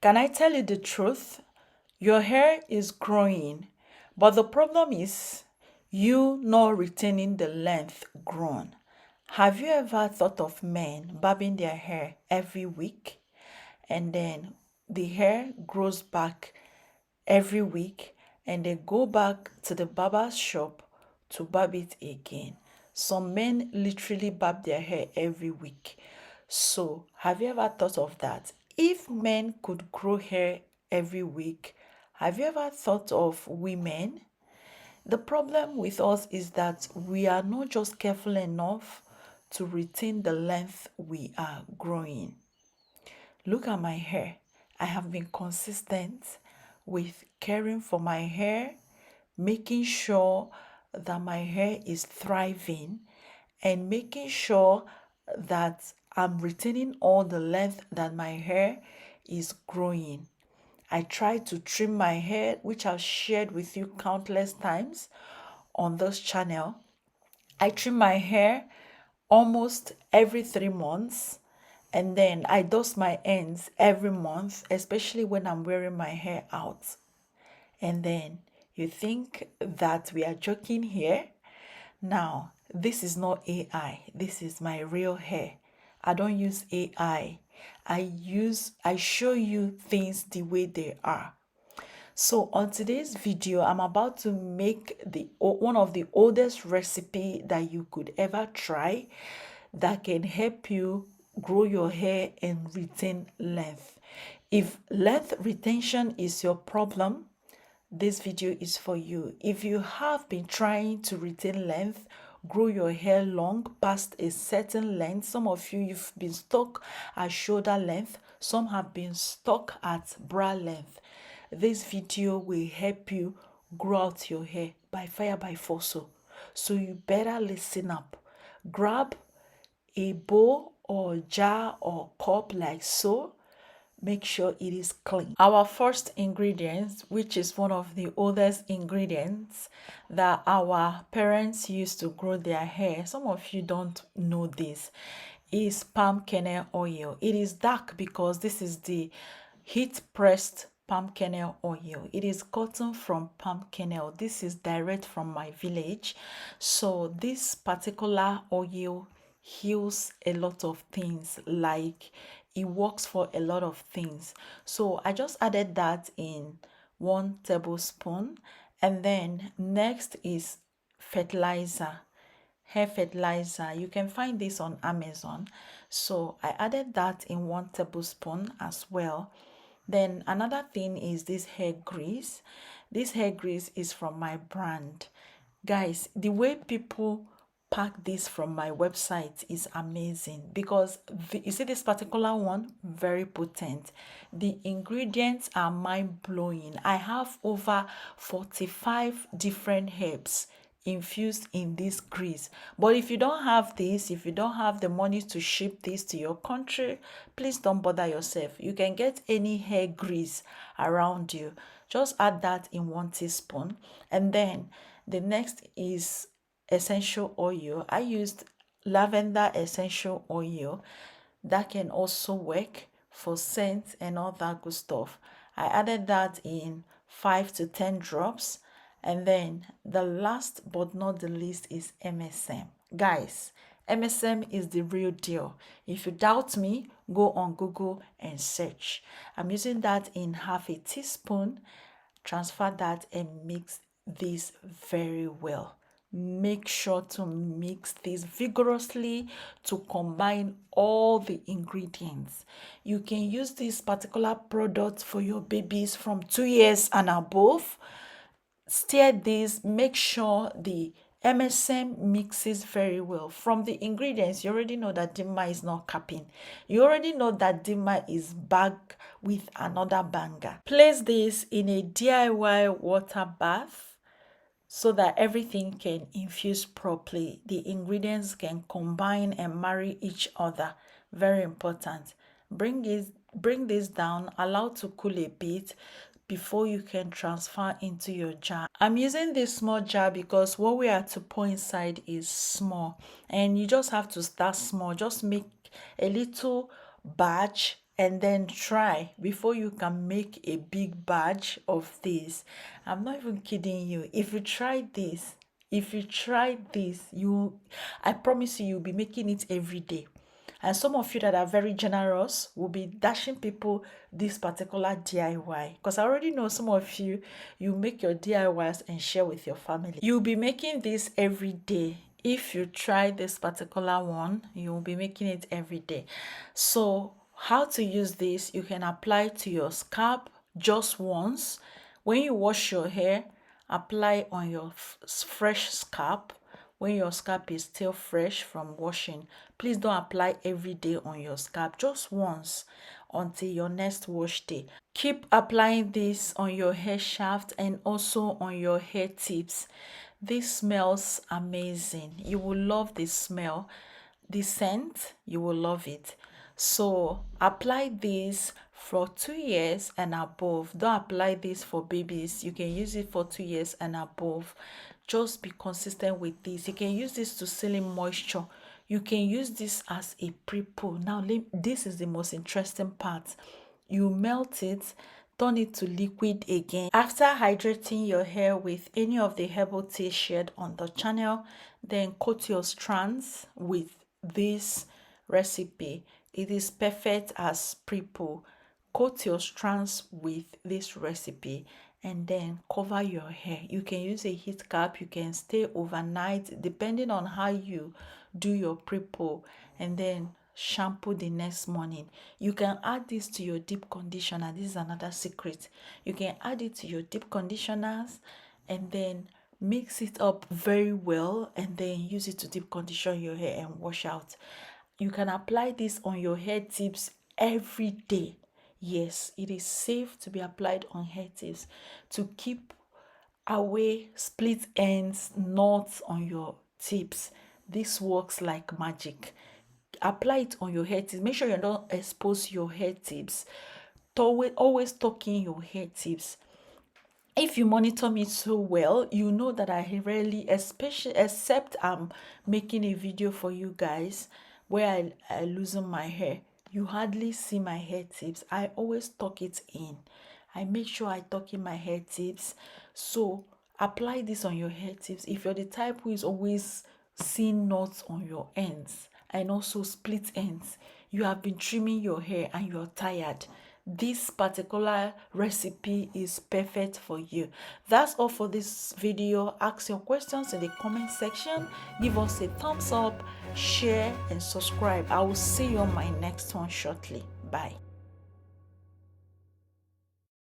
Can I tell you the truth? Your hair is growing, but the problem is you not retaining the length grown. Have you ever thought of men barbing their hair every week and then the hair grows back every week and they go back to the barber's shop to barb it again? Some men literally barb their hair every week. So, have you ever thought of that? If men could grow hair every week, have you ever thought of women? The problem with us is that we are not just careful enough to retain the length we are growing. Look at my hair. I have been consistent with caring for my hair, making sure that my hair is thriving, and making sure that I'm retaining all the length that my hair is growing. I try to trim my hair, which I've shared with you countless times on this channel. I trim my hair almost every 3 months, and then I dust my ends every month, especially when I'm wearing my hair out. And then you think that we are joking here? Now, this is not AI. This is my real hair. I don't use AI. I show you things the way they are. So on today's video, I'm about to make one of the oldest recipe that you could ever try that can help you grow your hair and retain length. If length retention is your problem, this video is for you. If you have been trying to retain length, grow your hair long past a certain length, some of you've been stuck at shoulder length, some have been stuck at bra length, this video will help you grow out your hair by fire by force. So you better listen up. Grab a bowl or jar or cup like so. Make sure it is clean. Our first ingredient, which is one of the oldest ingredients that our parents used to grow their hair, some of you don't know this, is palm kernel oil. It is dark because this is the heat pressed palm kernel oil. It is gotten from palm kernel. This is direct from my village. So this particular oil heals a lot of things, like it works for a lot of things. So I just added that in 1 tablespoon. And then next is fertilizer, hair fertilizer. You can find this on Amazon. So I added that in 1 tablespoon as well. Then another thing is this hair grease. This hair grease is from my brand. Guys, the way people pack this from my website is amazing because you see this particular one, very potent. The ingredients are mind-blowing. I have over 45 different herbs infused in this grease. But if you don't have this, if you don't have the money to ship this to your country, please don't bother yourself. You can get any hair grease around you. Just add that in 1 teaspoon. And then the next is essential oil. I used lavender essential oil. That can also work for scent and all that good stuff. I added that in 5 to 10 drops. And then the last but not the least is MSM. Guys, MSM is the real deal. If you doubt me, go on Google and search. I'm using that in half a teaspoon. Transfer that and mix this very well. Make sure to mix this vigorously to combine all the ingredients. You can use this particular product for your babies from 2 years and above. Stir this, make sure the MSM mixes very well. From the ingredients, you already know that Dima is not capping. You already know that Dima is back with another banger. Place this in a DIY water bath so that everything can infuse properly. The ingredients can combine and marry each other. Very important. Bring this down, allow to cool a bit before you can transfer into your jar. I'm using this small jar because what we are to pour inside is small, and you just have to start small. Just make a little batch and then try before you can make a big batch of this. I'm not even kidding you. If you try this, I promise you, you'll be making it every day. And some of you that are very generous will be dashing people this particular DIY. Because I already know some of you, you make your DIYs and share with your family. You'll be making this every day. If you try this particular one, you'll be making it every day. So how to use this, you can apply to your scalp just once. When you wash your hair, apply on your fresh scalp. When your scalp is still fresh from washing, please don't apply every day on your scalp, just once until your next wash day. Keep applying this on your hair shaft and also on your hair tips. This smells amazing. You will love the smell, the scent, you will love it. So apply this for 2 years and above. Don't apply this for babies. You can use it for 2 years and above. Just be consistent with this. You can use this to seal in moisture. You can use this as a pre-poo. Now this is the most interesting part. You melt it, turn it to liquid again. After hydrating your hair with any of the herbal tea shared on the channel, then coat your strands with this recipe. It is perfect as pre-poo. Coat your strands with this recipe and then cover your hair. You can use a heat cap, you can stay overnight depending on how you do your pre-poo, and then shampoo the next morning. You can add this to your deep conditioner. This is another secret. You can add it to your deep conditioners and then mix it up very well and then use it to deep condition your hair and wash out. You can apply this on your hair tips every day. Yes, it is safe to be applied on hair tips to keep away split ends, knots on your tips. This works like magic. Apply it on your hair tips. Make sure you don't expose your hair tips. Always tucking your hair tips. If you monitor me so well, you know that I rarely, especially except I'm making a video for you guys where I loosen my hair, you hardly see my hair tips. I always tuck it in. I make sure I tuck in my hair tips. So apply this on your hair tips. If you're the type who is always seeing knots on your ends and also split ends, you have been trimming your hair and you're tired, this particular recipe is perfect for you. That's all for this video. Ask your questions in the comment section. Give us a thumbs up, share and subscribe. I will see you on my next one shortly. Bye.